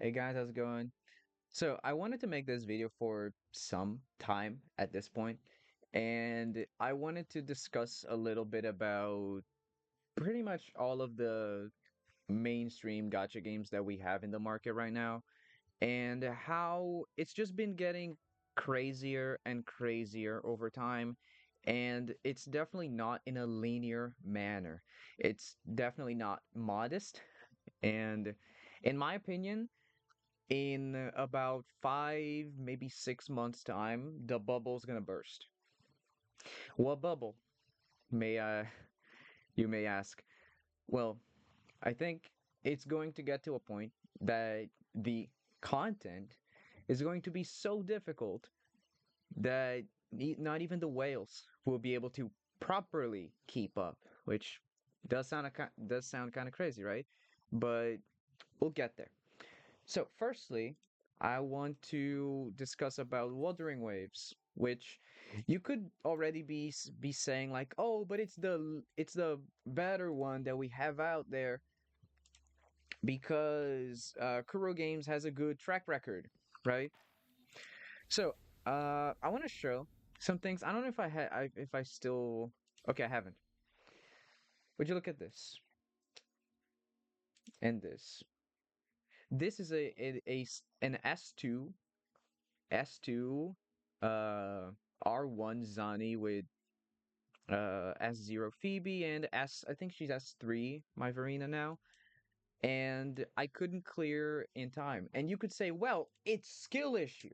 Hey guys, how's it going? So I wanted to make this video for some time at this point, and I wanted to discuss a little bit about pretty much all of the mainstream gacha games that we have in the market right now, and how it's just been getting crazier and crazier over time, and it's definitely not in a linear manner. It's definitely not modest, and in my opinion, in about 5, maybe 6 months' time, the bubble's gonna burst. What bubble? May I, you may ask. Well, I think it's going to get to a point that the content is going to be so difficult that not even the whales will be able to properly keep up, which does sound kind of crazy, right? But we'll get there. So, firstly, I want to discuss about Wuthering Waves, which you could already be saying like, "Oh, but it's the better one that we have out there because Kuro Games has a good track record, right?" So, I want to show some things. I don't know if if I still okay, I haven't. Would you look at this and this? This is an S2 uh R1 Zani with S0 Phoebe and I think she's S3 my Verena now, and I couldn't clear in time. And you could say, well, it's skill issue.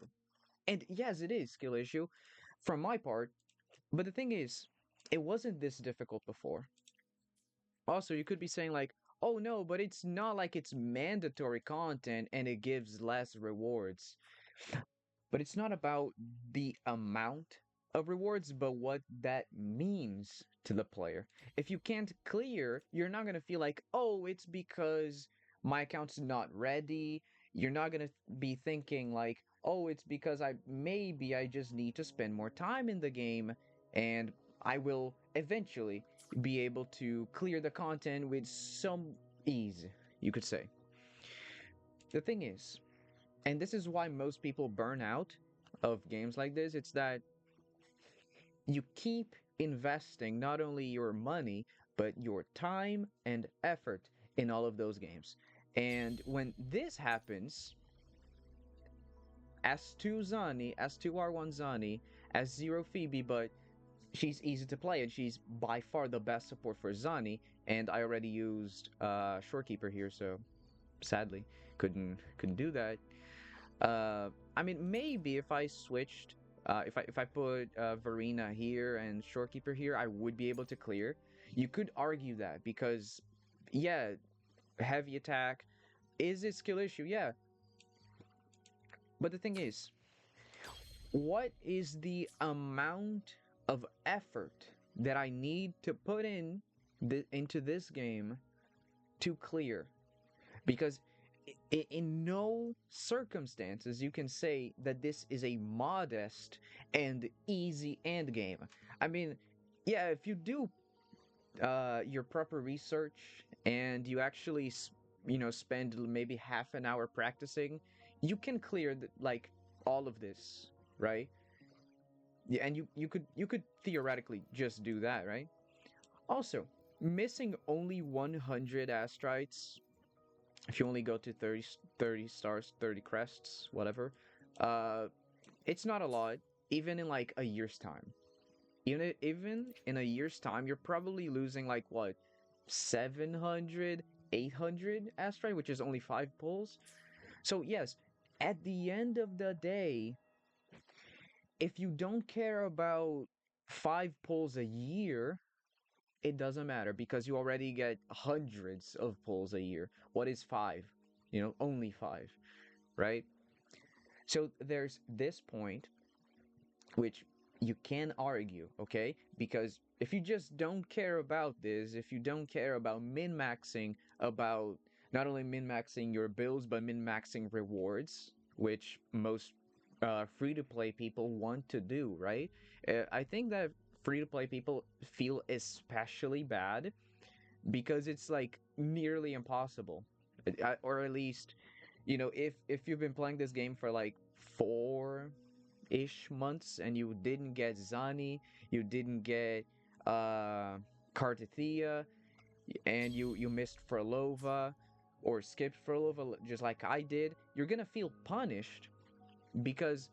And yes, it is skill issue from my part, but the thing is, it wasn't this difficult before. Also, you could be saying like, oh no, but it's not like it's mandatory content and it gives less rewards. But it's not about the amount of rewards, but what that means to the player. If you can't clear, you're not going to feel like, oh, it's because my account's not ready. You're not going to be thinking like, oh, it's because I just need to spend more time in the game and I will eventually be able to clear the content with some ease, you could say. The thing is, and this is why most people burn out of games like this, it's that you keep investing not only your money but your time and effort in all of those games. And when this happens, S2 Zani, S2R1 Zani, S0 Phoebe, but she's easy to play and she's by far the best support for Zani, and I already used Shorekeeper here, so sadly couldn't do that. I mean, maybe if I switched, if I put Verena here and Shorekeeper here, I would be able to clear. You could argue that because, yeah, heavy attack is a skill issue, yeah. But the thing is, what is the amount of effort that I need to put into this game to clear? Because in no circumstances you can say that this is a modest and easy end game. I mean, yeah, if you do your proper research and you actually spend maybe half an hour practicing, you can clear like all of this, right? Yeah, and you could theoretically just do that, right? Also, missing only 100 astrites, if you only go to 30 stars, 30 crests, whatever, uh, it's not a lot, even in like a year's time. Even in a year's time, you're probably losing like what, 700, 800 astrite, which is only 5 pulls. So, yes, at the end of the day, if you don't care about 5 pulls a year, it doesn't matter because you already get hundreds of pulls a year. What is five? Only five, right? So there's this point which you can argue, okay? Because if you just don't care about this, if you don't care about min maxing, about not only min maxing your bills, but min maxing rewards, which most free to play people want to do, right? I think that free to play people feel especially bad because it's like nearly impossible, or at least if you've been playing this game for like 4-ish months and you didn't get Zani, you didn't get uh Kartathea, and you missed Frolova or skipped Frolova just like I did, you're gonna feel punished because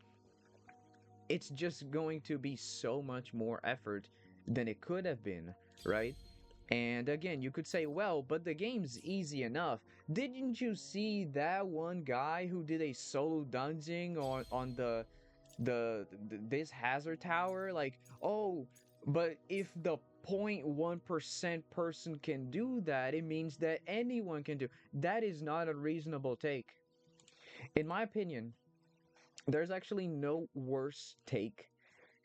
it's just going to be so much more effort than it could have been, right? And again, you could say, well, but the game's easy enough. Didn't you see that one guy who did a solo dungeon on this hazard tower? Like, oh, but if the 0.1% person can do that, it means that anyone can do. That is not a reasonable take. In my opinion, there's actually no worse take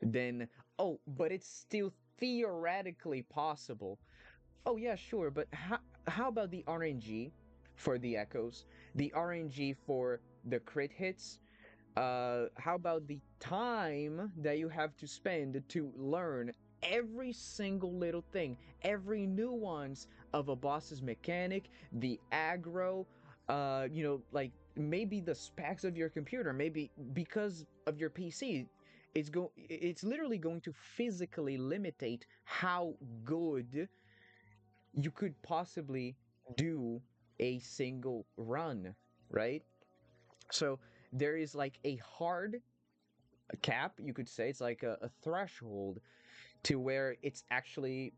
than, oh, but it's still theoretically possible. Oh yeah, sure, but how about the RNG for the echoes, the RNG for the crit hits? How about the time that you have to spend to learn every single little thing, every nuance of a boss's mechanic, the aggro, like maybe the specs of your computer, maybe because of your PC, it's literally going to physically limitate how good you could possibly do a single run, right? So there is like a hard cap, you could say. It's like a threshold to where it's actually,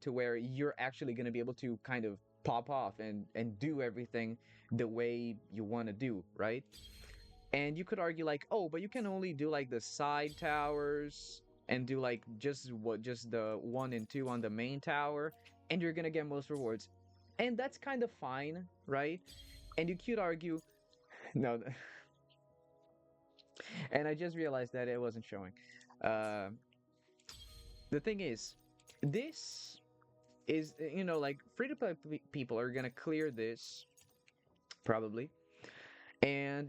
where you're actually going to be able to kind of pop off and do everything the way you want to do, right? And you could argue like, oh, but you can only do like the side towers and do like just the one and two on the main tower, and you're gonna get most rewards. And that's kind of fine, right? And you could argue, no, and I just realized that it wasn't showing. Uh, the thing is, this is, like free to play people are gonna clear this probably, and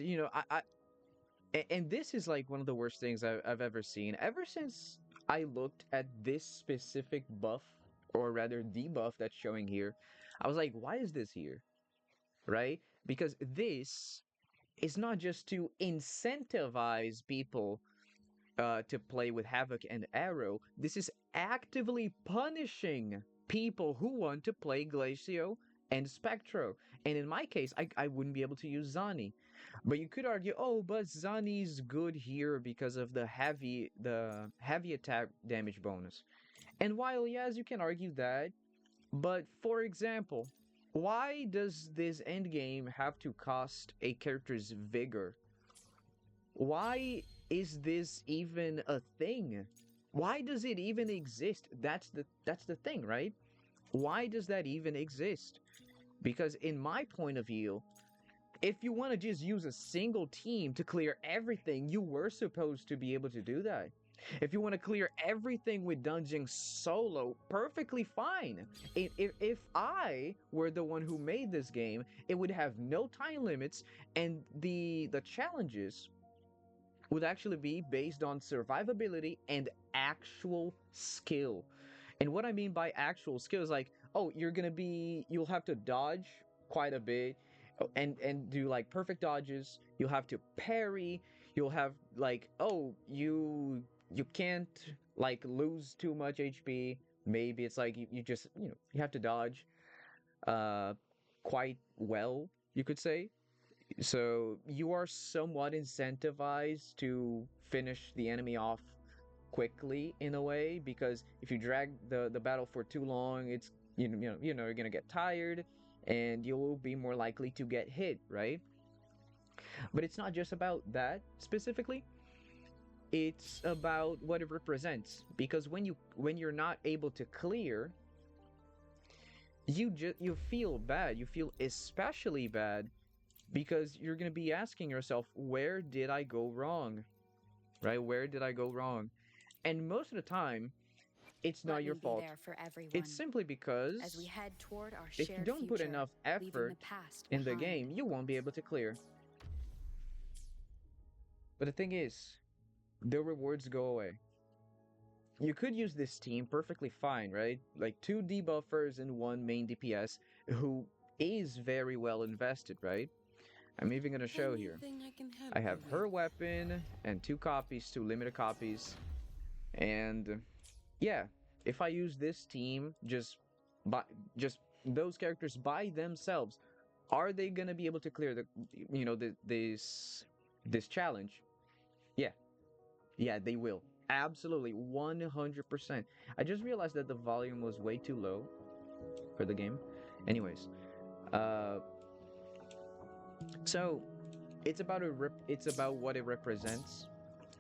and this is like one of the worst things I've ever seen. Ever since I looked at this specific buff, or rather debuff that's showing here, I was like, why is this here? Right? Because this is not just to incentivize people to play with Havoc and Arrow. This is actively punishing people who want to play Glacio and Spectro. And in my case, I wouldn't be able to use Zani. But you could argue, oh, but Zani's good here because of the heavy attack damage bonus. And while yes, you can argue that, but for example, why does this endgame have to cost a character's vigor? Why is this even a thing? Why does it even exist? That's the thing, right? Why does that even exist? Because in my point of view, if you want to just use a single team to clear everything, you were supposed to be able to do that. If you want to clear everything with dungeon solo, perfectly fine. If I were the one who made this game, it would have no time limits, and the challenges would actually be based on survivability and actual skill. And what I mean by actual skill is like, oh, you'll have to dodge quite a bit, and do like perfect dodges. You'll have to parry. You'll have like, oh, you can't like lose too much HP. Maybe it's like you just you have to dodge uh quite well, you could say. So you are somewhat incentivized to finish the enemy off quickly in a way, because if you drag the battle for too long, it's you're gonna get tired and you'll be more likely to get hit, right? But it's not just about that specifically. It's about what it represents, because when you're not able to clear, you feel bad. You feel especially bad because you're going to be asking yourself, where did I go wrong? Right? Where did I go wrong? And most of the time, it's not Let your me be fault. there for It's everyone simply as we because head toward our if you shared don't put future, enough leaving effort the past in the behind. game, you won't be able to clear. But the thing is, the rewards go away. You could use this team perfectly fine, right? Like two debuffers and one main DPS who is very well invested, right? I'm even gonna show here. Anything I can help I you have with? her weapon and two copies, two limited copies, and yeah, if I use this team by just those characters by themselves, are they gonna be able to clear this challenge? Yeah, yeah, they will. Absolutely, 100%. I just realized that the volume was way too low for the game. Anyways, uh, so it's about what it represents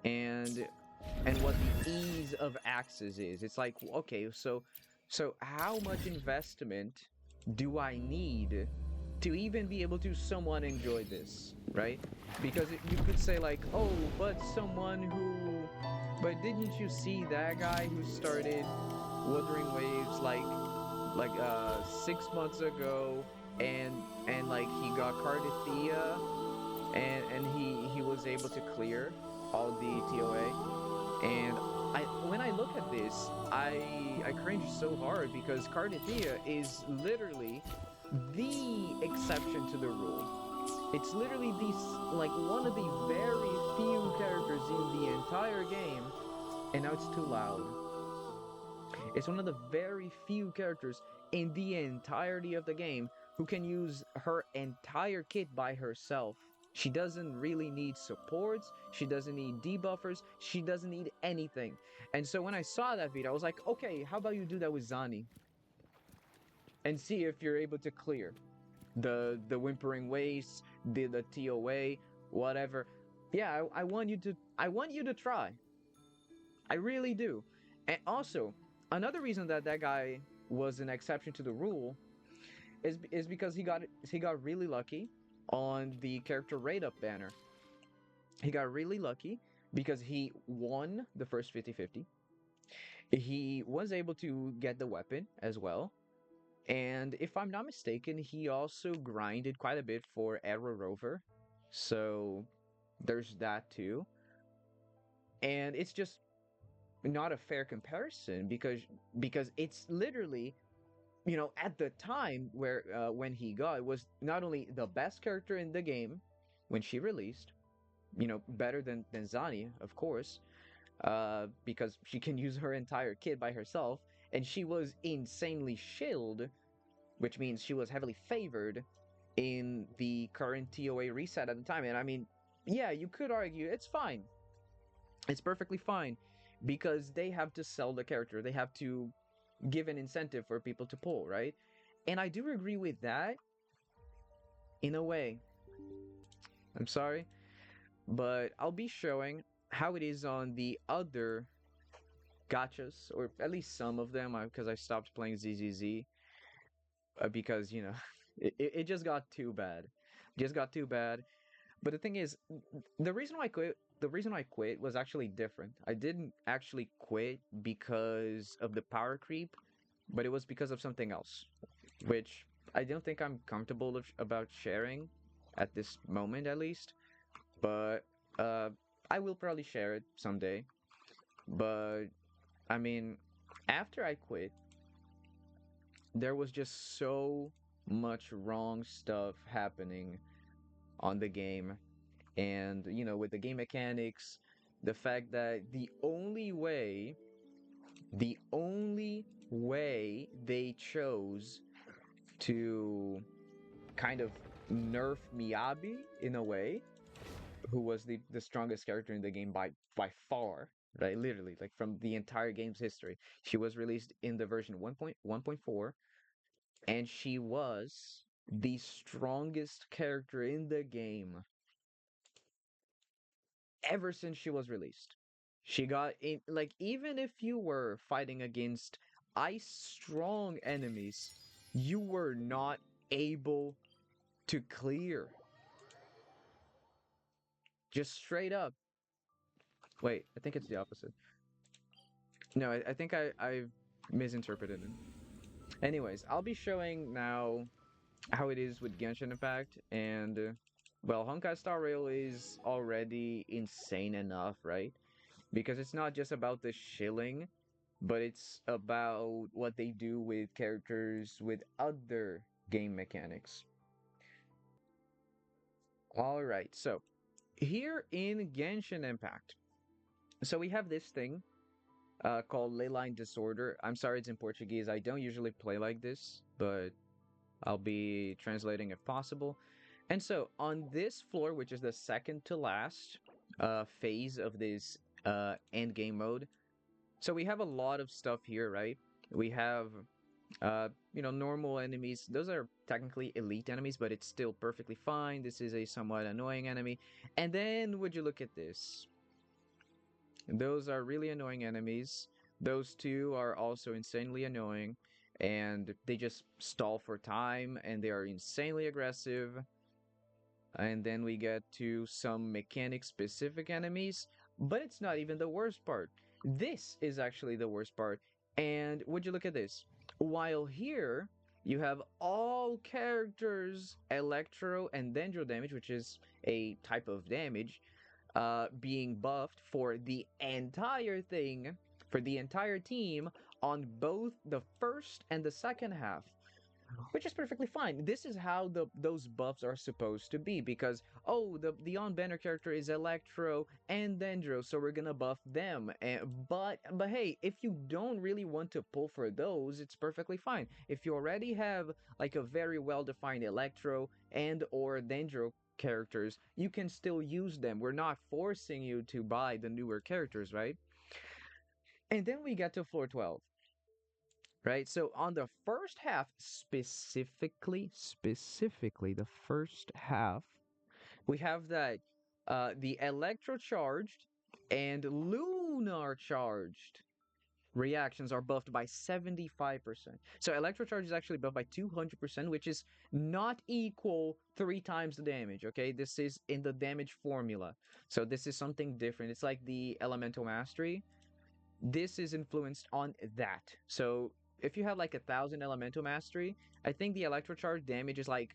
and what the ease of access is. It's like, okay, so how much investment do I need to even be able to somewhat enjoy this, right? Because you could say like, oh, but but didn't you see that guy who started Wuthering Waves like 6 months ago, and like he got Cardathia, and he was able to clear all the TOA. And I when I look at this, I cringe so hard because Cardathia is literally the exception to the rule. It's literally like one of the very few characters in the entire game, and now it's too loud. It's one of the very few characters in the entirety of the game who can use her entire kit by herself. She doesn't really need supports, she doesn't need debuffers, she doesn't need anything. And so when I saw that video, I was like, okay, how about you do that with Zani and see if you're able to clear the Whimpering Wastes, the TOA, whatever. Yeah, I want you to try. I really do. And also, another reason that that guy was an exception to the rule is because he got really lucky on the character rate up banner. He got really lucky because he won the first 50-50. He was able to get the weapon as well. And if I'm not mistaken, he also grinded quite a bit for Arrow Rover. So there's that too. And it's just not a fair comparison because it's literally, at the time where when he got, it was not only the best character in the game when she released, better than Zani, of course, because she can use her entire kit by herself, and she was insanely shilled, which means she was heavily favored in the current TOA reset at the time. And I mean, yeah, you could argue it's fine. It's perfectly fine because they have to sell the character. They have to give an incentive for people to pull, right? And I do agree with that in a way. I'm sorry, but I'll be showing how it is on the other gachas, or at least some of them, because I stopped playing ZZZ because it just got too bad, just got too bad. But the thing is, the reason I quit was actually different. I didn't actually quit because of the power creep, but it was because of something else, which I don't think I'm comfortable about sharing at this moment, at least. But uh, I will probably share it someday. But I mean, after I quit, there was just so much wrong stuff happening on the game, and with the game mechanics, the fact that the only way they chose to kind of nerf Miyabi in a way, who was the strongest character in the game by far, right? Literally, like from the entire game's history. She was released in the version 1.1.4, and she was the strongest character in the game ever since she was released. She got in, like, even if you were fighting against ice strong enemies, you were not able to clear. Just straight up. Wait, I think it's the opposite. No, I think I've misinterpreted it. Anyways, I'll be showing now how it is with Genshin Impact, and well, Honkai Star Rail is already insane enough, right? Because it's not just about the shilling, but it's about what they do with characters with other game mechanics. All right. So here in Genshin Impact, so we have this thing called ley line disorder. I'm sorry, it's in Portuguese. I don't usually play like this, but I'll be translating if possible. And so on this floor, which is the second to last phase of this end game mode, so we have a lot of stuff here, right? We have normal enemies. Those are technically elite enemies, but it's still perfectly fine. This is a somewhat annoying enemy. And then would you look at this? Those are really annoying enemies. Those two are also insanely annoying, and they just stall for time, and they are insanely aggressive. And then we get to some mechanic specific enemies, but it's not even the worst part. This is actually the worst part. And would you look at this? While here you have all characters electro and dendro damage, which is a type of damage, being buffed for the entire thing, for the entire team on both the first and the second half, which is perfectly fine. This is how those buffs are supposed to be because the on banner character is Electro and Dendro, so we're gonna buff them. But hey, if you don't really want to pull for those, it's perfectly fine. If you already have like a very well defined Electro and or Dendro characters, you can still use them. We're not forcing you to buy the newer characters, right? And then we get to floor 12, right? So on the first half, specifically the first half, we have that the electro charged and lunar charged reactions are buffed by 75%. So electro charge is actually buffed by 200%, which is not equal three times the damage. Okay, this is in the damage formula. So this is something different. It's like the elemental mastery, this is influenced on that. So if you have like 1,000 elemental mastery, I think the electrocharge damage is like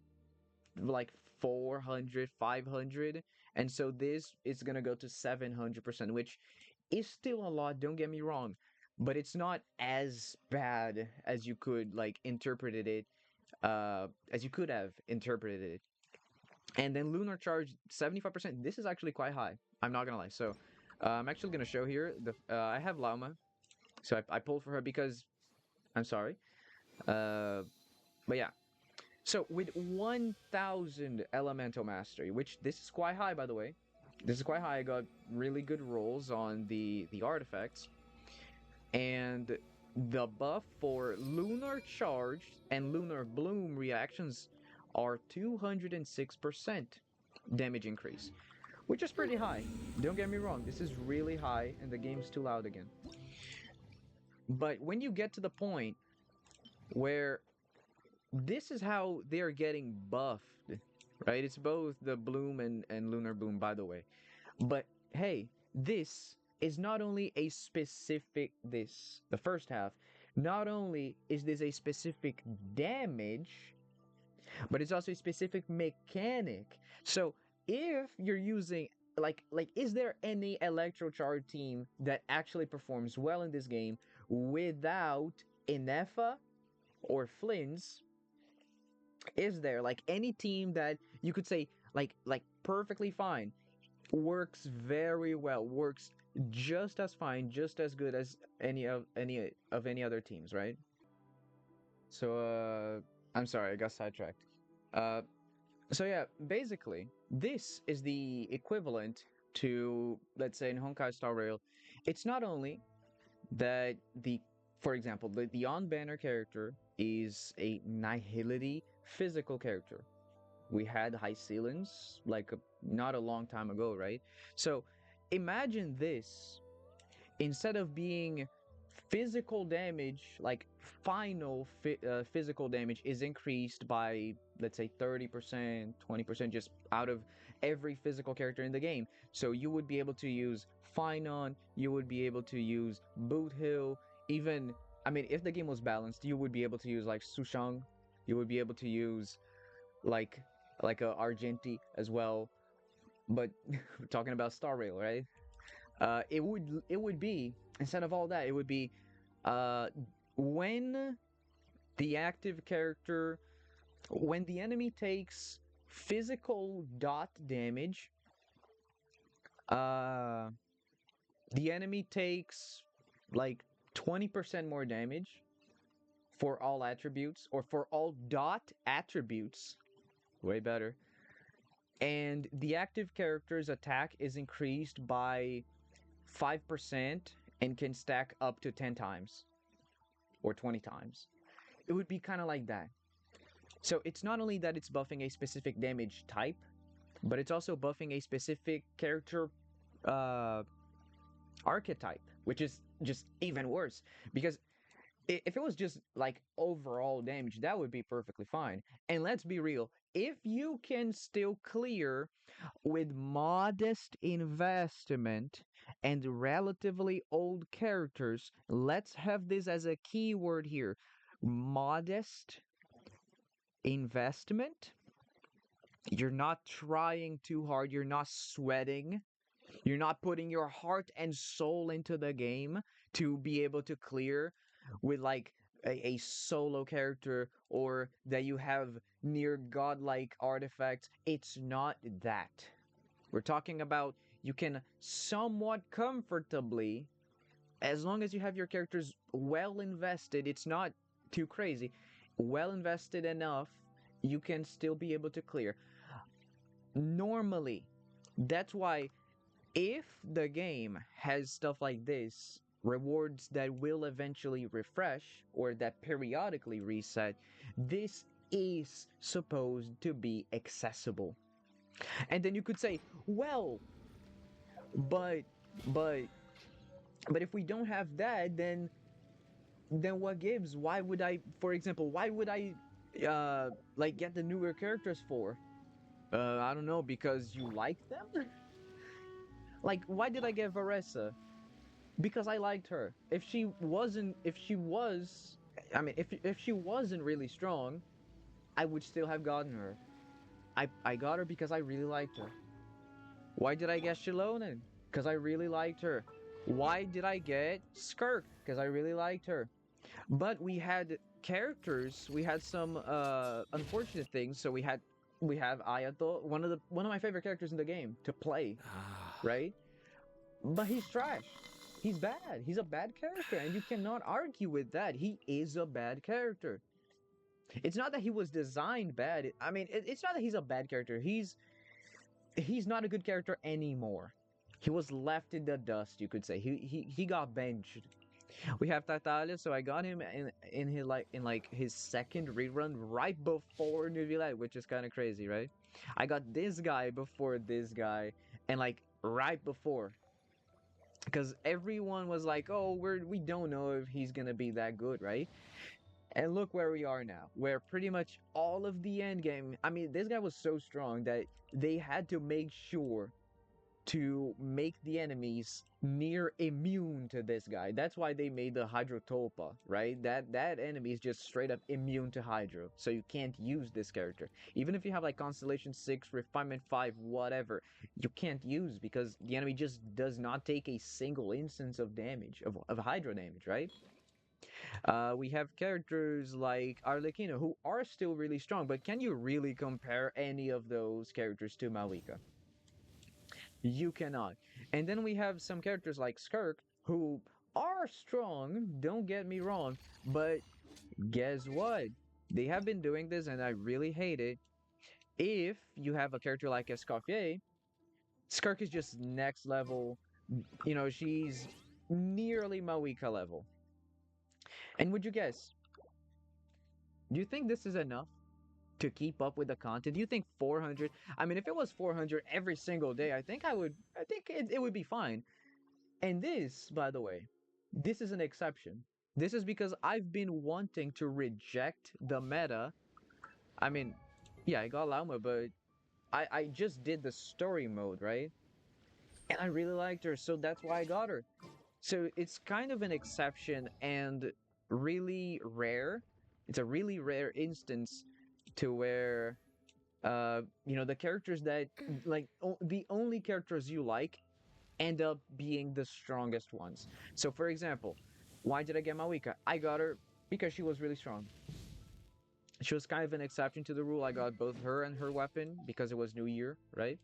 400, 500, and so this is gonna go to 700%, which is still a lot. Don't get me wrong, but it's not as bad as you could like interpreted it, as you could have interpreted it. And then lunar charge 75%. This is actually quite high. I'm not gonna lie. So I'm actually gonna show here the I have Lauma, so I pulled for her because I'm sorry. Uh, but yeah. So with 1,000 elemental mastery, which this is quite high by the way. This is quite high. I got really good rolls on the artifacts, and the buff for lunar charge and lunar bloom reactions are 206% damage increase, which is pretty high. Don't get me wrong. This is really high, and the game's too loud again. But when you get to the point where this is how they're getting buffed, right? It's both the bloom and lunar bloom, by the way. But hey, this is not only a specific this, the first half, not only is this a specific damage, but it's also a specific mechanic. So if you're using like is there any electrocharge team that actually performs well in this game without Inefa or Flynn's? Is there like any team that you could say like perfectly fine, works very well, works just as fine, just as good as any other teams, right? So I'm sorry, I got sidetracked. Uh so yeah, basically this is the equivalent to, let's say, in Honkai Star Rail. It's not only that the for example, the on banner character is a nihility physical character. We had high ceilings like not a long time ago, right? So imagine this, instead of being physical damage, like final physical damage is increased by, let's say, 30%, 20%, just out of every physical character in the game. So you would be able to use Finon, you would be able to use Boot Hill, even, I mean, if the game was balanced, you would be able to use like Sushang, you would be able to use like a Argenti as well. But we're talking about Star Rail, right? It would be, instead of all that, it would be uh, when the active character, when the enemy takes physical dot damage, uh, the enemy takes like 20% more damage for all attributes or for all dot attributes. Way better. And the active character's attack is increased by 5% and can stack up to 10 times or 20 times. It would be kind of like that. So it's not only that it's buffing a specific damage type, but it's also buffing a specific character uh, archetype, which is just even worse. Because if it was just like overall damage, that would be perfectly fine. And let's be real, if you can still clear with modest investment and relatively old characters, let's have this as a keyword here: modest investment. You're not trying too hard, you're not sweating, you're not putting your heart and soul into the game to be able to clear with like a solo character or that you have near godlike artifacts. It's not that. We're talking about you can somewhat comfortably, as long as you have your characters well invested, it's not too crazy, well invested enough, you can still be able to clear. Normally, that's why if the game has stuff like this, rewards that will eventually refresh or that periodically reset, this is supposed to be accessible. And then you could say, well, but but but if we don't have that, then what gives? Why would I, for example, why would I like get the newer characters for? I don't know, because you like them? Like, why did I get Varessa? Because I liked her. If she was, I mean, if she wasn't really strong, I would still have gotten her. I got her because I really liked her. Why did I get Shilonen? Because I really liked her. Why did I get Skirk? Because I really liked her. But we had characters. We had some unfortunate things. So we have Ayato, one of my favorite characters in the game to play, right? But he's trash. He's bad. He's a bad character, and you cannot argue with that. He is a bad character. It's not that he was designed bad. I mean, it's not that he's a bad character. He's not a good character anymore. He was left in the dust, you could say. He got benched. We have Tatalia, so I got him in like his second rerun right before Newbie Light, which is kind of crazy, right? I got this guy before this guy, and like right before, because everyone was like, "Oh, we don't know if he's gonna be that good, right?" And look where we are now, where pretty much all of the end game. I mean, this guy was so strong that they had to make sure to make the enemies near immune to this guy. That's why they made the Hydrotolpa, right? That enemy is just straight up immune to Hydro, so you can't use this character. Even if you have like Constellation 6, Refinement 5, whatever, you can't use because the enemy just does not take a single instance of damage, of Hydro damage, right? We have characters like Arlecchino who are still really strong, but can you really compare any of those characters to Malika? You cannot. And then we have some characters like Skirk who are strong, don't get me wrong, but guess what? They have been doing this and I really hate it. If you have a character like Escoffier, Skirk is just next level. You know, she's nearly Mawika level. And would you guess, do you think this is enough to keep up with the content? Do you think 400? I mean, if it was 400 every single day, I think it would be fine. And this, by the way, this is an exception. This is because I've been wanting to reject the meta. I mean, yeah, I got Lauma, but I just did the story mode, right? And I really liked her, so that's why I got her. So it's kind of an exception and really rare. It's a really rare instance to where you know, the characters that like the only characters you like end up being the strongest ones. So, for example, why did I get Mawika? I got her because she was really strong. She was kind of an exception to the rule. I got both her and her weapon because it was New Year, right?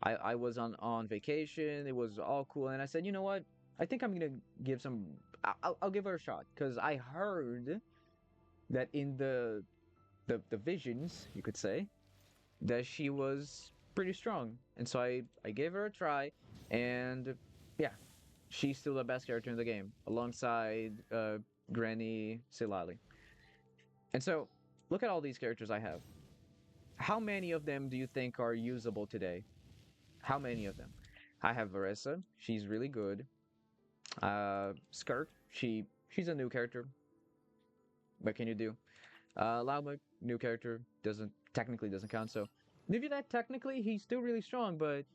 I was on vacation. It was all cool, and I said, you know what? I think I'm gonna give some. I'll give her a shot because I heard that in the visions, you could say, that she was pretty strong, and so I gave her a try, and yeah, she's still the best character in the game alongside Granny Silali. And so look at all these characters I have. How many of them do you think are usable today? How many of them? I have Varessa. She's really good. Skirt. She's a new character. What can you do? Lauma, new character. Doesn't technically doesn't count. So Nivunet technically he's still really strong, but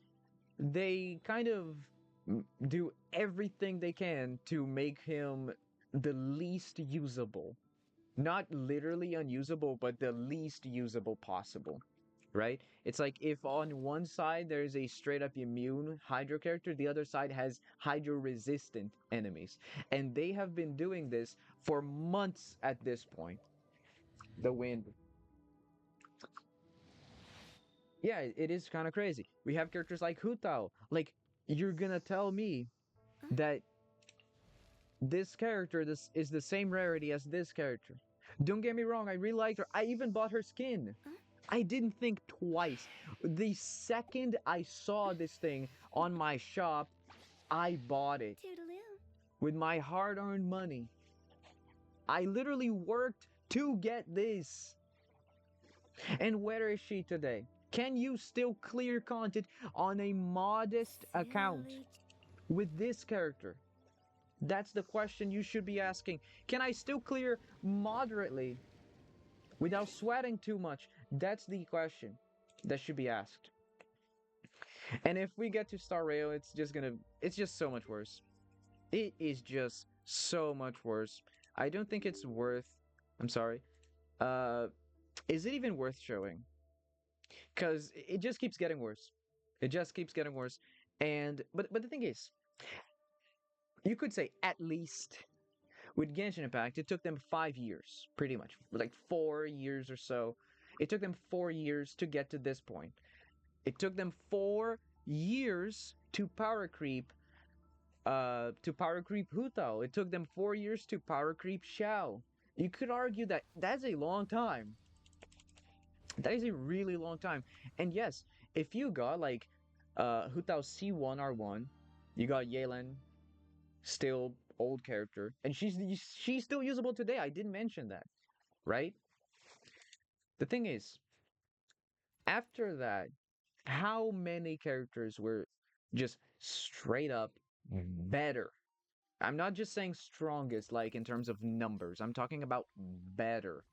they kind of do everything they can to make him the least usable. Not literally unusable, but the least usable possible. Right? It's like if on one side there's a straight up immune Hydro character, the other side has Hydro resistant enemies. And they have been doing this for months at this point. The wind. Yeah, it is kind of crazy. We have characters like Hutao. Like, you're gonna tell me that this character this is the same rarity as this character. Don't get me wrong, I really liked her. I even bought her skin. I didn't think twice. The second I saw this thing on my shop, I bought it Toodaloo. with my hard earned money. I literally worked to get this. And where is she today? Can you still clear content on a modest account Silly. with this character? That's the question you should be asking. Can I still clear moderately without sweating too much? That's the question that should be asked. And if we get to Star Rail, it's just so much worse. It is just so much worse. I don't think it's worth. I'm sorry. Uh, is it even worth showing? Because it just keeps getting worse. It just keeps getting worse. And but the thing is, you could say at least with Genshin Impact, it took them 5 years, pretty much, like 4 years or so. It took them 4 years to get to this point. It took them 4 years to power creep Hutao. It took them 4 years to power creep Xiao. You could argue that that's a long time. That is a really long time. And yes, if you got like Hutao C1R1, you got Yelan, still old character, and she's still usable today. I didn't mention that, right? The thing is, after that, how many characters were just straight up better? I'm not just saying strongest, like in terms of numbers. I'm talking about better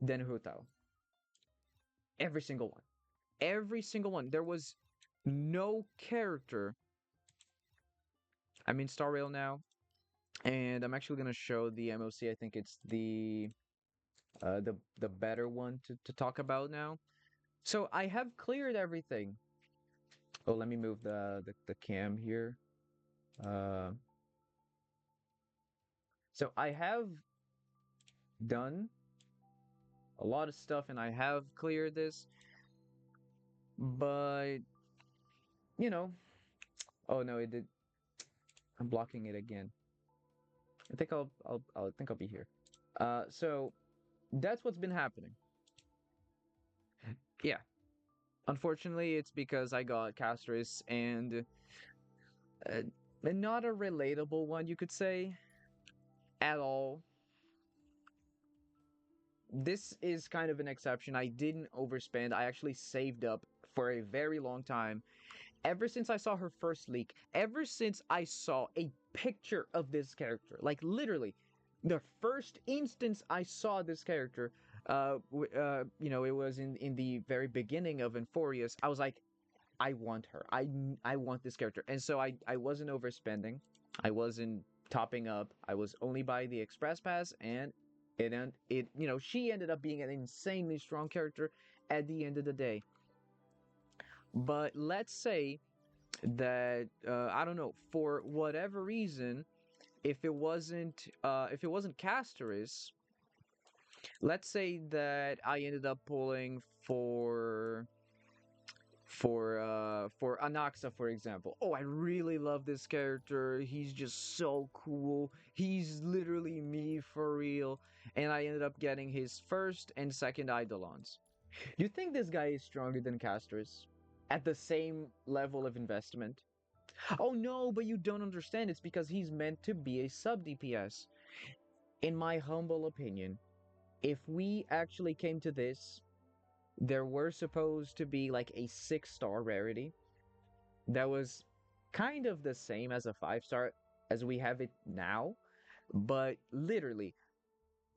than Hutao. Every single one. Every single one. There was no character. I'm in Star Rail now, and I'm actually gonna show the MOC. I think it's the better one to talk about now. So I have cleared everything. Oh, let me move the cam here. Uh, so I have done a lot of stuff, and I have cleared this, but you know, oh no, it did. I'm blocking it again. I think I think I'll be here. So that's what's been happening. Yeah. Unfortunately, it's because I got Castris uh, and not a relatable one, you could say, at all. This is kind of an exception. I didn't overspend. I actually saved up for a very long time. Ever since I saw her first leak, ever since I saw a picture of this character, like literally, the first instance I saw this character, it was in the very beginning of Euphorius. I was like, I want her. I want this character, and so I wasn't overspending. I wasn't topping up. I was only buying the express pass, and she ended up being an insanely strong character at the end of the day. But let's say that I don't know, for whatever reason, if it wasn't Castoris, Let's say that I ended up pulling for Anaxa, for example. Oh, I really love this character. He's just so cool. He's literally me for real. And I ended up getting his first and second Eidolons. You think this guy is stronger than Castris? At the same level of investment? Oh no, but you don't understand. It's because he's meant to be a sub DPS. In my humble opinion, if we actually came to this, there were supposed to be like a 6-star rarity that was kind of the same as a 5-star as we have it now, but literally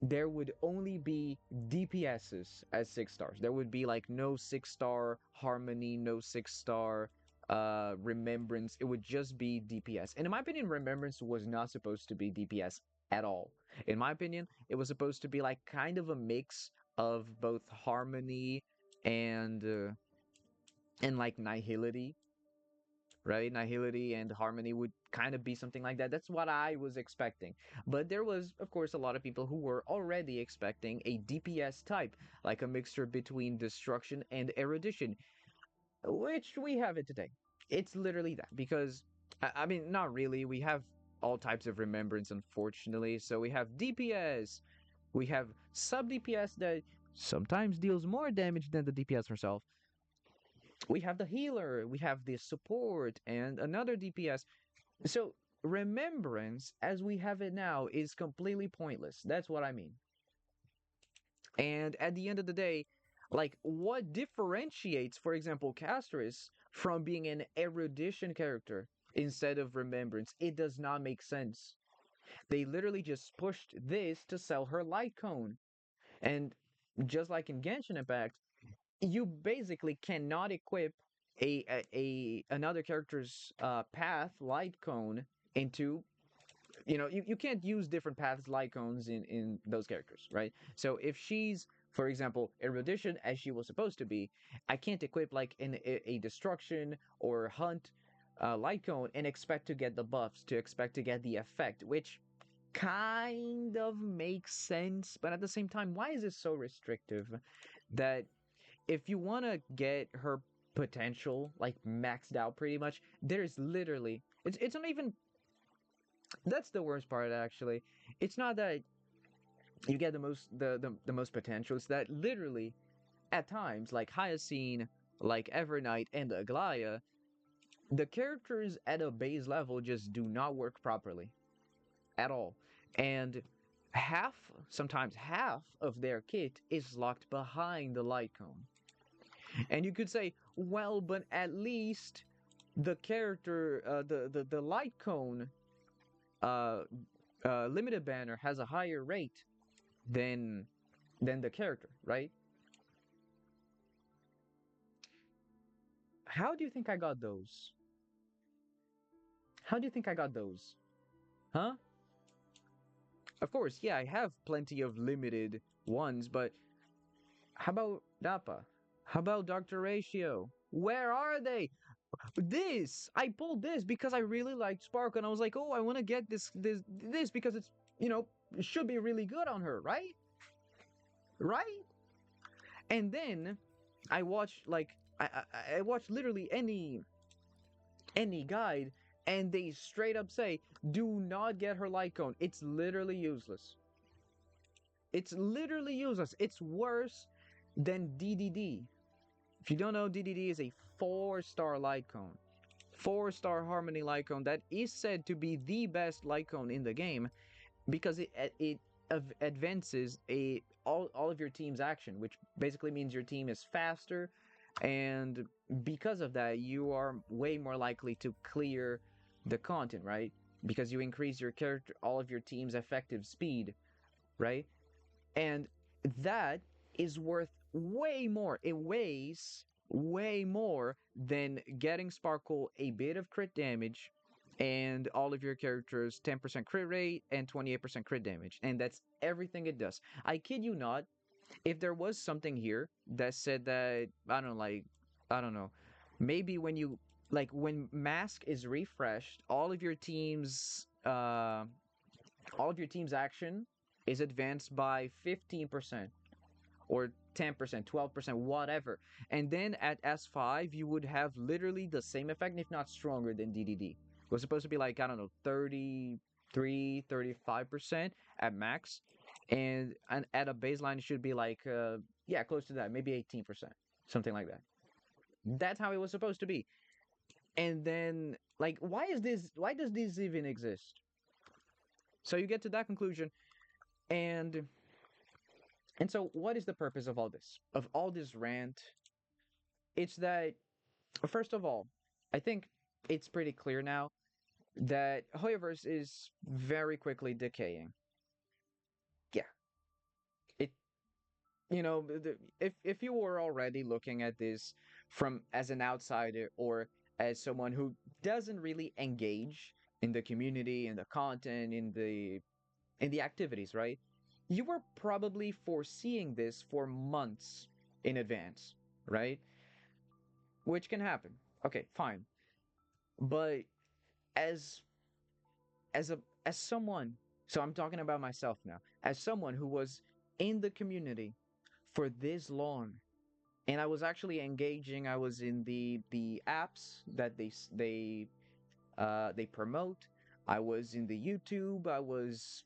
there would only be DPSs as 6 stars. There would be like no 6-star harmony, no 6-star remembrance. It would just be DPS. And in my opinion, remembrance was not supposed to be DPS at all. In my opinion, it was supposed to be like kind of a mix of both harmony and and like nihility, right? Nihility and harmony would kind of be something like that. That's what I was expecting. But there was, of course, a lot of people who were already expecting a DPS type, like a mixture between destruction and erudition, which we have it today. It's literally that because, I mean, not really. We have all types of remembrance, unfortunately. So we have DPS, we have sub DPS that sometimes deals more damage than the DPS herself. We have the healer, we have the support, and another DPS. So remembrance, as we have it now, is completely pointless. That's what I mean. And at the end of the day, like what differentiates, for example, Castris from being an erudition character instead of remembrance? It does not make sense. They literally just pushed this to sell her light cone. And just like in Genshin Impact, you basically cannot equip a another character's path light cone into, you can't use different paths light cones in those characters, right? So if she's, for example, erudition as she was supposed to be, I can't equip like in a destruction or hunt light cone and expect to get the buffs, to expect to get the effect, which kind of makes sense, but at the same time, why is it so restrictive that if you want to get her potential like maxed out pretty much, there's literally, it's not even, that's the worst part actually. It's not that you get the most potential, it's that literally at times like Hyacine, like Evernight and Aglaya, the characters at a base level just do not work properly at all. And half, sometimes half of their kit is locked behind the light cone. And you could say, well, but at least the character, the light cone uh, limited banner has a higher rate than the character, right? How do you think I got those? How do you think I got those? Huh? Of course, yeah, I have plenty of limited ones, but how about Dappa? How about Dr. Ratio? Where are they? This I pulled this because I really liked Spark, and I was like, oh, I want to get this because it's, it should be really good on her, right? Right? And then I watched like I watched literally any guide, and they straight up say, do not get her light cone. It's literally useless. It's literally useless. It's worse than DDD. If you don't know, DDD is a 4-star light cone. 4-star Harmony Lycone that is said to be the best Lycone in the game because it advances all of your team's action, which basically means your team is faster, and because of that, you are way more likely to clear the content, right? Because you increase your character, all of your team's effective speed, right? And that is worth way more. It weighs way more than getting Sparkle a bit of crit damage and all of your characters 10% crit rate and 28% crit damage. And that's everything it does. I kid you not, if there was something here that said that, I don't know, maybe when Mask is refreshed, all of your team's action is advanced by 15% or 10%, 12%, whatever. And then at S5, you would have literally the same effect, if not stronger than DDD. It was supposed to be like, I don't know, 33, 35% at max. And at a baseline, it should be like, yeah, close to that, maybe 18%, something like that. That's how it was supposed to be. And then, like, why does this even exist? So you get to that conclusion, and so what is the purpose of all this? Of all this rant? It's that, first of all, I think it's pretty clear now that Hoyoverse is very quickly decaying. Yeah, it if you were already looking at this from as an outsider or as someone who doesn't really engage in the community, in the content, in the activities, right? You were probably foreseeing this for months in advance, right? Which can happen. Okay, fine. But as as a as someone, so I'm talking about myself now, as someone who was in the community for this long, and I was actually engaging. I was in the apps that they promote. I was in the YouTube. I was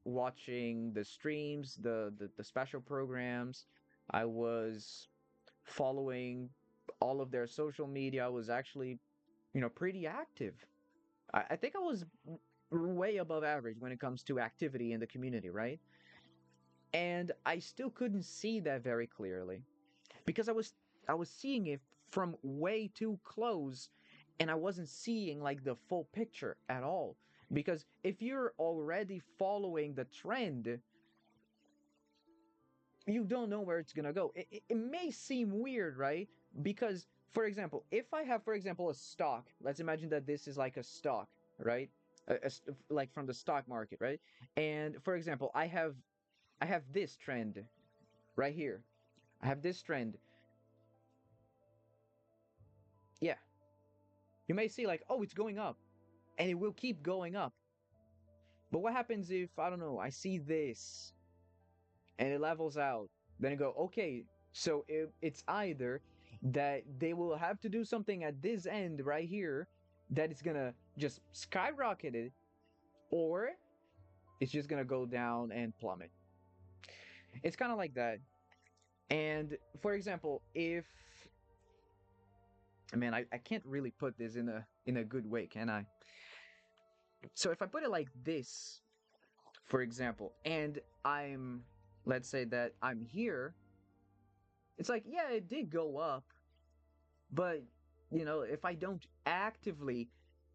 watching the streams, the special programs. I was following all of their social media. I was actually, pretty active. I think I was way above average when it comes to activity in the community, right? And I still couldn't see that very clearly because I was seeing it from way too close, and I wasn't seeing like the full picture at all. Because if you're already following the trend, you don't know where it's gonna go. It may seem weird, right? Because, for example, if I have, for example, a stock, let's imagine that this is like a stock, right? Like from the stock market, right? And for example, I have this trend right here. I have this trend. Yeah, you may see like, oh, it's going up, and it will keep going up. But what happens if, I don't know, I see this and it levels out? Then I go, okay, so it's either that they will have to do something at this end right here that it's gonna just skyrocket it, or it's just gonna go down and plummet. It's kind of like that. And for example, if man, I can't really put this in a good way, can I? So if I put it like this, for example, and I'm, let's say that I'm here, it's like, yeah, it did go up, but if I don't actively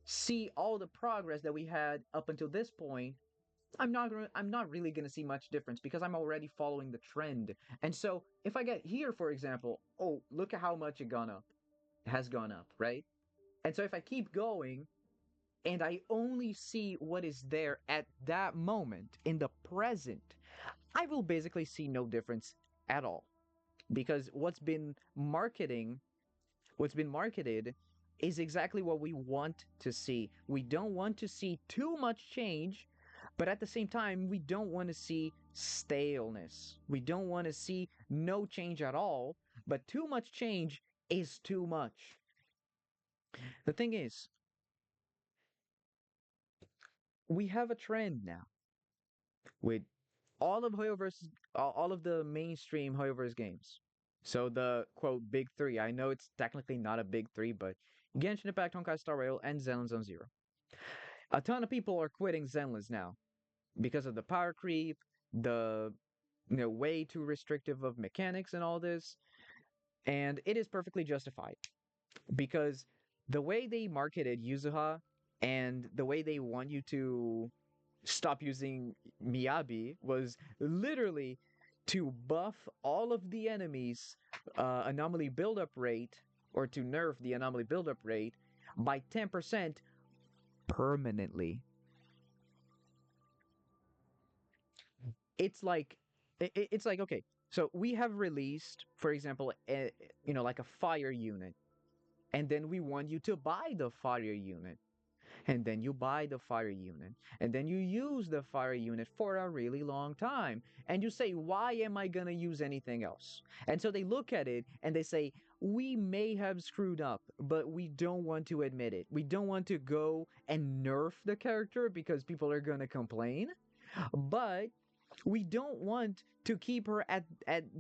see all the progress that we had up until this point, I'm not really going to see much difference because I'm already following the trend. And so if I get here, for example, oh, look at how much it has gone up, right? And so if I keep going and I only see what is there at that moment in the present, I will basically see no difference at all because what's been marketed is exactly what we want to see. We don't want to see too much change, but at the same time, we don't want to see staleness. We don't want to see no change at all, but too much change is too much. The thing is, we have a trend now with all of Hoyoverse, all of the mainstream Hoyoverse games. So the quote big three. I know it's technically not a big three, but Genshin Impact, Honkai Star Rail, and Zenless Zone Zero. A ton of people are quitting Zenless now because of the power creep, the way too restrictive of mechanics and all this, and it is perfectly justified because the way they marketed Yuzuha and the way they want you to stop using Miyabi was literally to buff all of the enemies' anomaly buildup rate, or to nerf the anomaly buildup rate by 10% permanently. It's like it's like, okay, so we have released, for example, like a fire unit, and then we want you to buy the fire unit. And then you buy the fire unit, and then you use the fire unit for a really long time, and you say, why am I going to use anything else? And so they look at it and they say, we may have screwed up, but we don't want to admit it. We don't want to go and nerf the character because people are going to complain, but we don't want to keep her as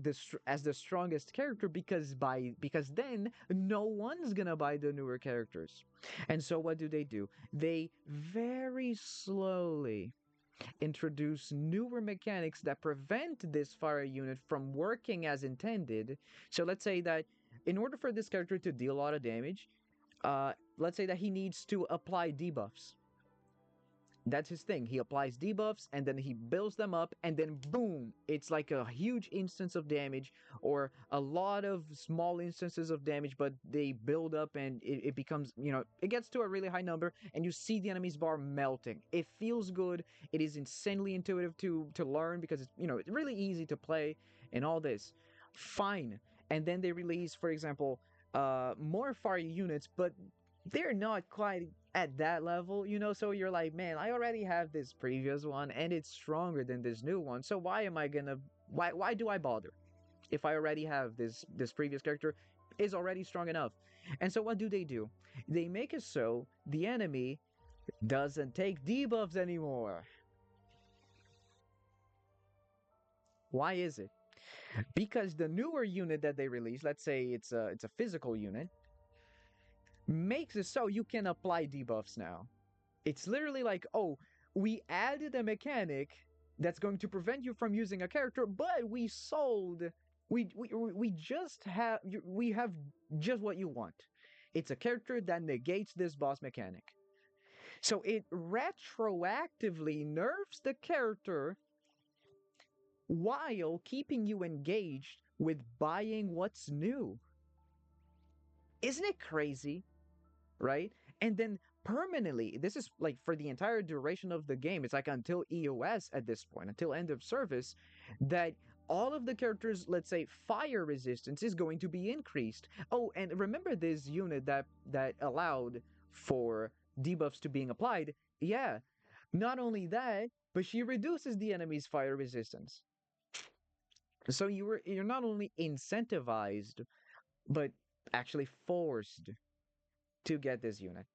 the strongest character because then no one's gonna buy the newer characters. And so what do? They very slowly introduce newer mechanics that prevent this fire unit from working as intended. So let's say that in order for this character to deal a lot of damage, let's say that he needs to apply debuffs. That's his thing. He applies debuffs and then he builds them up, and then boom, it's like a huge instance of damage or a lot of small instances of damage, but they build up and it becomes, it gets to a really high number, and you see the enemy's bar melting. It feels good. It is insanely intuitive to learn because it's really easy to play and all this. Fine. And then they release, for example, more fire units, but they're not quite at that level. So you're like, man, I already have this previous one and it's stronger than this new one. So why do I bother if I already have this previous character is already strong enough? And so what do? They make it so the enemy doesn't take debuffs anymore. Why is it? Because the newer unit that they release, let's say it's a physical unit, makes it so you can apply debuffs now. It's literally like, oh, we added a mechanic that's going to prevent you from using a character, but we just have we have just what you want. It's a character that negates this boss mechanic. So it retroactively nerfs the character while keeping you engaged with buying what's new. Isn't it crazy? Right? And then permanently, this is like for the entire duration of the game, it's like until EOS at this point, until end of service, that all of the characters, let's say fire resistance is going to be increased. Oh, and remember this unit that allowed for debuffs to being applied? Yeah. Not only that, but she reduces the enemy's fire resistance. So you're not only incentivized, but actually forced to get this unit.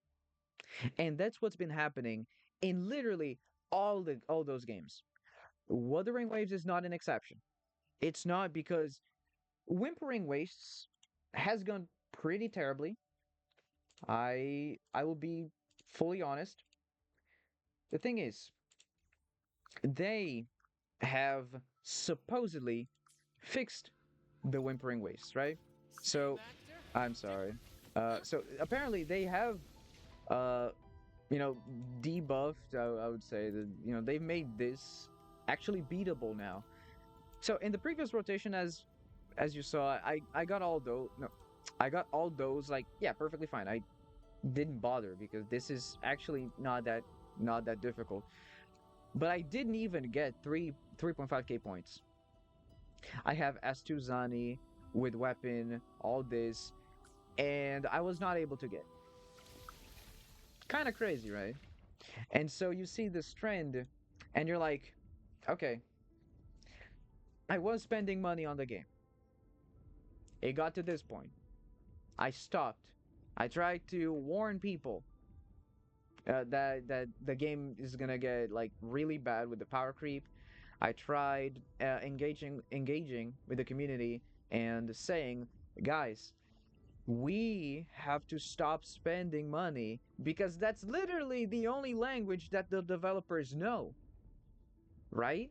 And that's what's been happening in literally all those games. Wuthering Waves is not an exception. It's not because Whimpering Wastes has gone pretty terribly. I will be fully honest. The thing is, they have supposedly fixed the Whimpering Wastes, right? So I'm sorry. So apparently they have uh you know, debuffed. I would say that they've made this actually beatable now. So in the previous rotation, as you saw, I got all those. No, I got all those like yeah, perfectly fine. I didn't bother because this is actually not that difficult. But I didn't even get 3.5k points. I have S2 Zani with weapon, all this, and I was not able to get. Kind of crazy, right? And so you see this trend, and you're like, okay, I was spending money on the game. It got to this point. I stopped. I tried to warn people that the game is gonna get like really bad with the power creep. I tried engaging with the community and saying, guys, we have to stop spending money because that's literally the only language that the developers know, right?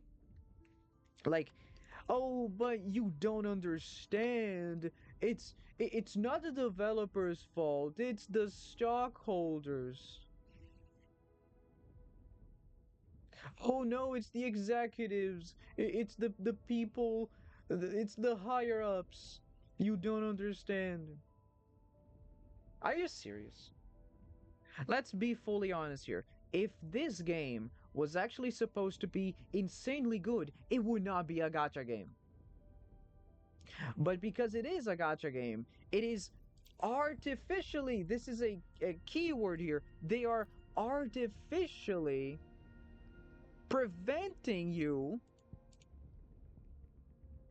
Like, oh, but you don't understand. It's not the developer's fault. It's the stockholders. Oh no, it's the executives. It's the people. It's the higher ups. You don't understand. Are you serious? Let's be fully honest here. If this game was actually supposed to be insanely good, it would not be a gacha game. But because it is a gacha game, it is artificially, this is a keyword here, they are artificially preventing you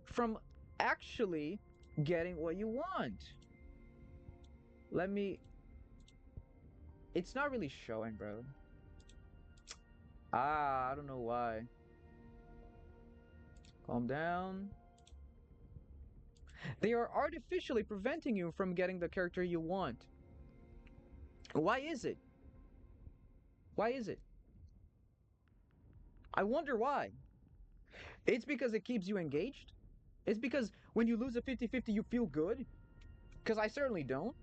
from actually getting what you want. Let me. It's not really showing, bro. I don't know why. Calm down. They are artificially preventing you from getting the character you want. Why is it? Why is it? I wonder why. It's because it keeps you engaged? It's because when you lose a 50-50, you feel good? Because I certainly don't.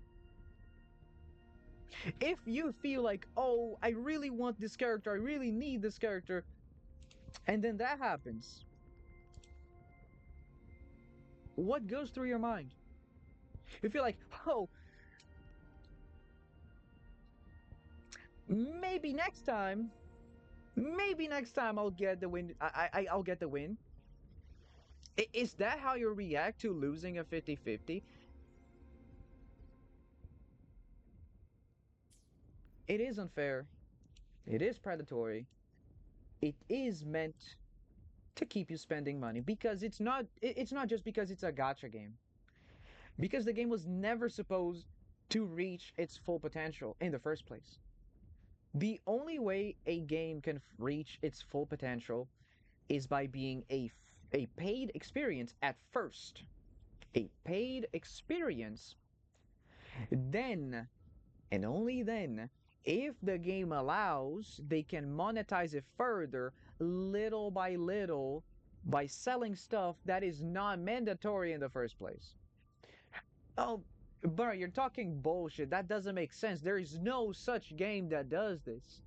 If you feel like, oh, I really want this character, I really need this character, and then that happens, what goes through your mind? You feel like, oh, maybe next time, maybe next time I'll get the win. I'll get the win. Is that how you react to losing a 50-50? It is unfair. It is predatory. It is meant to keep you spending money because it's not just because it's a gacha game. Because the game was never supposed to reach its full potential in the first place. The only way a game can reach its full potential is by being a paid experience at first. A paid experience. Then, and only then, if the game allows, they can monetize it further, little by little, by selling stuff that is not mandatory in the first place. Oh, bro, you're talking bullshit. That doesn't make sense. There is no such game that does this.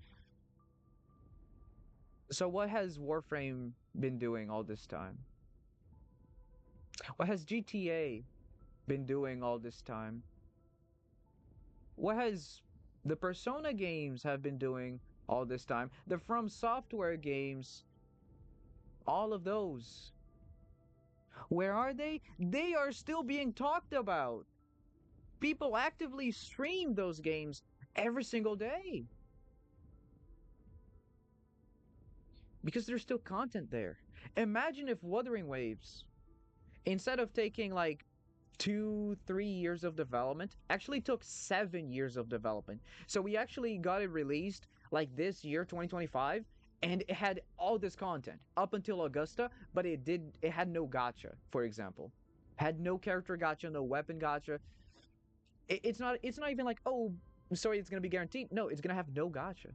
So, what has Warframe been doing all this time? What has GTA been doing all this time? What has the Persona games have been doing all this time? The From Software games, all of those. Where are they? They are still being talked about. People actively stream those games every single day because there's still content there. Imagine if Wuthering Waves, instead of taking like 2, 3 years of development, actually took 7 years of development. So we actually got it released like this year, 2025, and it had all this content up until Augusta, but it had no gacha, for example. Had no character gacha, no weapon gacha. It's not even like, oh, sorry, it's gonna be guaranteed. No, it's gonna have no gacha.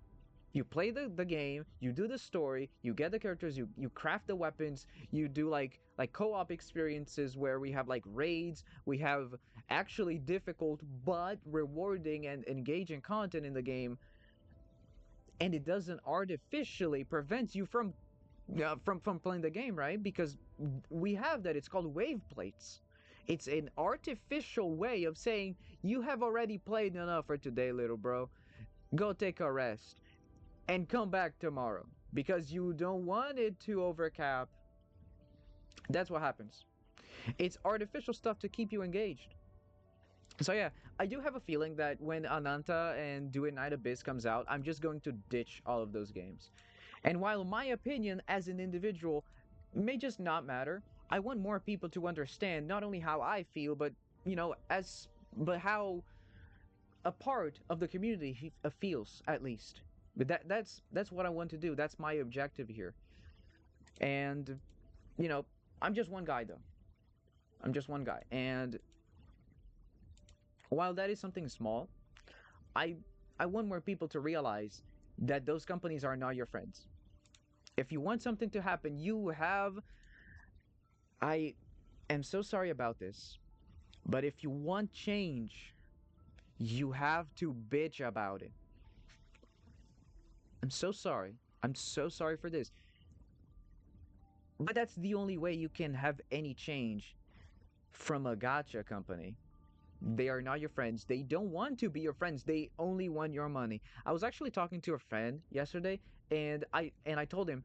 You play the game, you do the story, you get the characters, you craft the weapons, you do like co-op experiences where we have like raids, we have actually difficult but rewarding and engaging content in the game, and it doesn't artificially prevent you from playing the game, right? Because we have that. It's called wave plates. It's an artificial way of saying you have already played enough for today, little bro. Go take a rest and come back tomorrow because you don't want it to overcap. That's what happens. It's artificial stuff to keep you engaged. So yeah, I do have a feeling that when Ananta and Do It Night Abyss comes out, I'm just going to ditch all of those games. And while my opinion as an individual may just not matter, I want more people to understand not only how I feel, but as but how a part of the community feels at least. But that's what I want to do. That's my objective here. And you know, I'm just one guy though. I'm just one guy. And while that is something small, I I want more people to realize that those companies are not your friends. If you want something to happen, you have I am so sorry about this, but if you want change, you have to bitch about it. I'm so sorry. I'm so sorry for this. But that's the only way you can have any change from a gacha company. They are not your friends. They don't want to be your friends. They only want your money. I was actually talking to a friend yesterday and I told him,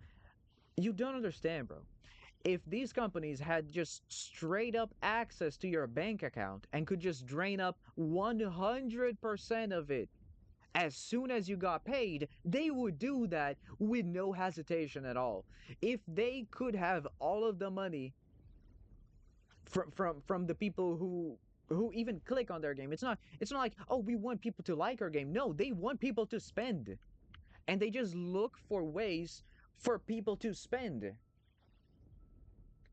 "You don't understand, bro. If these companies had just straight up access to your bank account and could just drain up 100% of it As soon as you got paid, they would do that with no hesitation at all. If they could have all of the money from the people who even click on their game, it's not like, oh, we want people to like our game. No, they want people to spend, and they just look for ways for people to spend,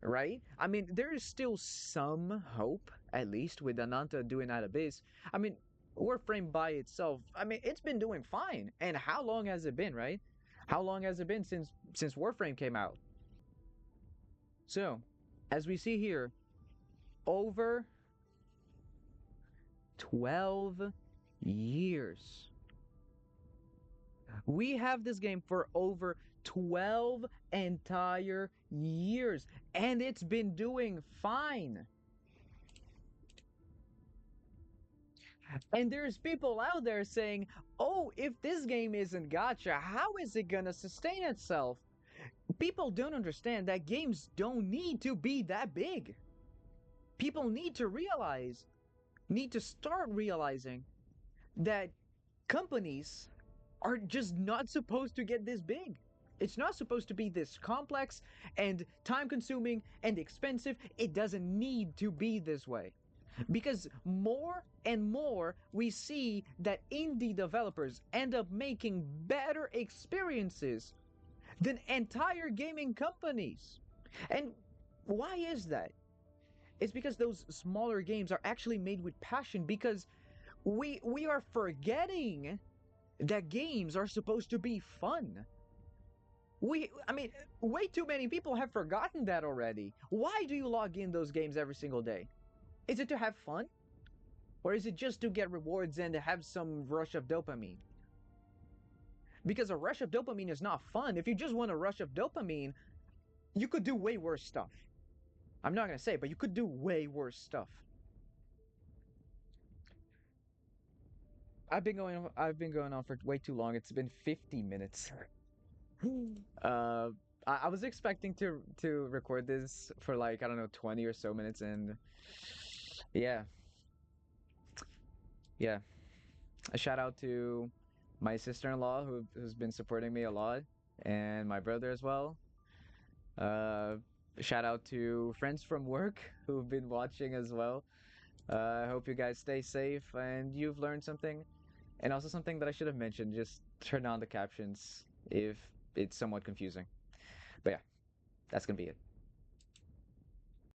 right? I mean, there is still some hope, at least with Ananta doing that abyss. I mean, Warframe by itself, I mean, it's been doing fine. And how long has it been, right? How long has it been since Warframe came out? So, as we see here, over 12 years. We have this game for over 12 entire years, and it's been doing fine. And there's people out there saying, oh, if this game isn't gacha, how is it gonna sustain itself? People don't understand that games don't need to be that big. People need to start realizing that companies are just not supposed to get this big. It's not supposed to be this complex and time consuming and expensive. It doesn't need to be this way. Because more and more we see that indie developers end up making better experiences than entire gaming companies. And why is that? It's because those smaller games are actually made with passion, because we are forgetting that games are supposed to be fun. I mean, way too many people have forgotten that already. Why do you log in those games every single day? Is it to have fun? Or is it just to get rewards and have some rush of dopamine? Because a rush of dopamine is not fun. If you just want a rush of dopamine, you could do way worse stuff. I'm not gonna say, but you could do way worse stuff. I've been going on for way too long. It's been 50 minutes. uh I was expecting to record this for like, I don't know, 20 or so minutes, and yeah, yeah. A shout out to my sister-in-law who's been supporting me a lot, and my brother as well. Uh, Shout out to friends from work who've been watching as well. I hope you guys stay safe and you've learned something. And also something that I should have mentioned, just turn on the captions if it's somewhat confusing. But yeah, that's gonna be it.